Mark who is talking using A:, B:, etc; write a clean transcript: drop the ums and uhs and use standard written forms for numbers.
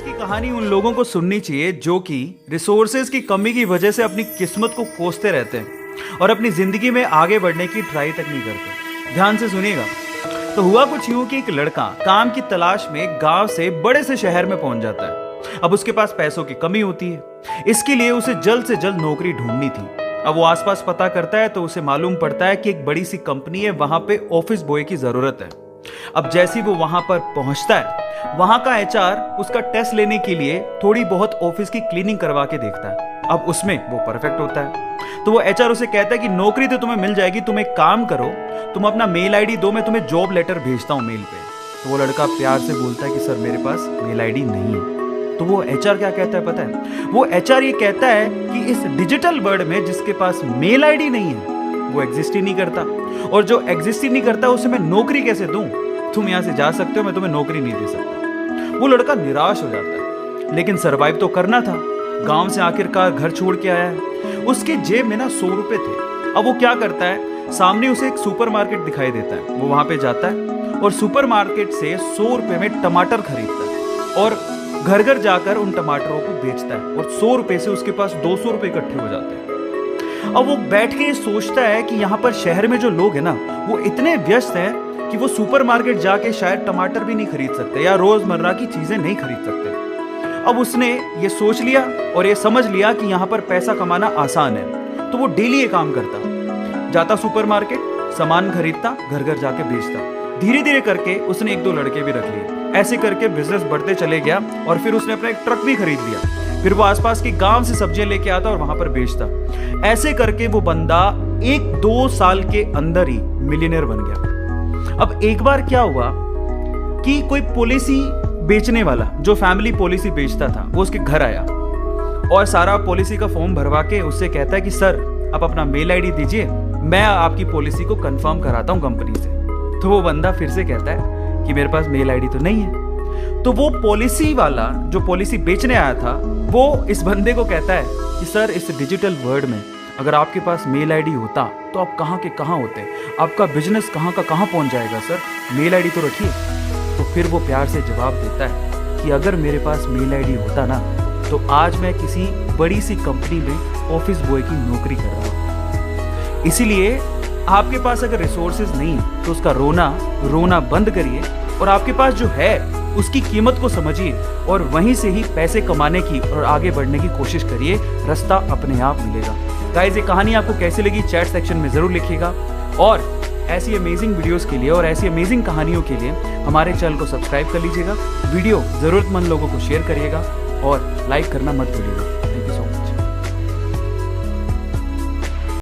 A: की कहानी उन लोगों को सुननी चाहिए जो कि रिसोर्सेज की कमी की वजह से अपनी किस्मत को कोसते रहते हैं और अपनी जिंदगी में आगे बढ़ने की ट्राई तक नहीं करते। ध्यान से सुनिएगा। तो हुआ कुछ यूं कि एक लड़का काम की तलाश में गांव से बड़े से शहर में पहुंच जाता है। अब उसके पास पैसों की कमी होती है, इसके लिए उसे जल्द से जल्द नौकरी ढूंढनी थी। अब वो आसपास पता करता है तो उसे मालूम पड़ता है कि एक बड़ी सी कंपनी है, वहां पे ऑफिस बॉय की जरूरत है। अब जैसे ही वो वहां पर पहुंचता है, वहां का एचआर उसका टेस्ट लेने के लिए थोड़ी बहुत ऑफिस की क्लीनिंग करवा के देखता है। अब उसमें वो परफेक्ट होता है तो वो एचआर उसे कहता है कि नौकरी तो तुम्हें मिल जाएगी, तुम एक काम करो, तुम अपना मेल आईडी दो, मैं तुम्हें जॉब लेटर भेजता हूं मेल पे। तो वो लड़का प्यार से बोलता है कि सर मेरे पास मेल आईडी नहीं है। तो वो एचआर क्या कहता है पता है? वो एचआर ये कहता है कि इस डिजिटल वर्ल्ड में जिसके पास मेल आईडी नहीं है वो एग्जिस्ट ही नहीं करता, और जो एग्जिस्ट ही नहीं करता उसे मैं नौकरी कैसे दूं? तुम यहां से जा सकते हो, मैं तुम्हें नौकरी नहीं दे सकता। वो लड़का निराश हो जाता है, लेकिन सरवाइव तो करना था। गांव से आखिरकार घर छोड़ के आया है, उसके जेब में ना 100 रुपए थे। अब वो क्या करता है, सामने उसे एक सुपरमार्केट दिखाई देता है। वो वहां पे जाता है और सुपरमार्केट से 100 रुपए में टमाटर खरीदता है और घर घर जाकर उन टमाटरों को बेचता है, और 100 रुपए से उसके पास 200 रुपए इकट्ठे हो जाते हैं। अब वो बैठ के सोचता है कि यहाँ पर शहर में जो लोग हैं ना वो इतने व्यस्त हैं कि वो सुपरमार्केट जाके शायद टमाटर भी नहीं खरीद सकते या रोजमर्रा की चीजें नहीं खरीद सकते। अब उसने ये सोच लिया और ये समझ लिया कि यहाँ पर पैसा कमाना आसान है, तो वो डेली ये काम करता, जाता सुपरमार्केट, सामान खरीदता, घर घर जाके बेचता। धीरे धीरे करके उसने 1-2 लड़के भी रख लिए। ऐसे करके बिजनेस बढ़ते चले गया और फिर उसने अपना एक ट्रक भी खरीद लिया। फिर वो आसपास के गांव से सब्जियां लेके आता और वहां पर बेचता। ऐसे करके वो बंदा 1-2 साल के अंदर ही मिलियनेयर बन गया। अब एक बार क्या हुआ कि कोई पॉलिसी बेचने वाला जो फैमिली पॉलिसी बेचता था वो उसके घर आया और सारा पॉलिसी का फॉर्म भरवा के उससे कहता है कि सर आप अपना मेल आईडी दीजिए, मैं आपकी पॉलिसी को कंफर्म कराता हूं कंपनी से। तो वो बंदा फिर से कहता है कि मेरे पास मेल आईडी तो नहीं है। तो वो पॉलिसी वाला जो पॉलिसी बेचने आया था वो इस बंदे को कहता है कि सर इस डिजिटल वर्ल्ड में अगर आपके पास मेल आईडी होता तो आप कहाँ के कहाँ होते, आपका बिजनेस कहाँ का कहाँ पहुंच जाएगा, सर मेल आईडी तो रखिए। तो फिर वो प्यार से जवाब देता है कि अगर मेरे पास मेल आईडी होता ना तो आज मैं किसी बड़ी सी कंपनी में ऑफिस बॉय की नौकरी कर रहा हूँ। इसीलिए आपके पास अगर रिसोर्सेज नहीं तो उसका रोना बंद करिए और आपके पास जो है उसकी कीमत को समझिए और वहीं से ही पैसे कमाने की और आगे बढ़ने की कोशिश करिए, रास्ता अपने आप मिलेगा। गाइस, ये कहानी आपको कैसी लगी चैट सेक्शन में जरूर लिखिएगा, और ऐसी अमेजिंग वीडियोस के लिए और ऐसी अमेजिंग कहानियों के लिए हमारे चैनल को सब्सक्राइब कर लीजिएगा। वीडियो जरूरतमंद लोगों को शेयर करिएगा और लाइक करना मत भूलिएगा। Thank you so much.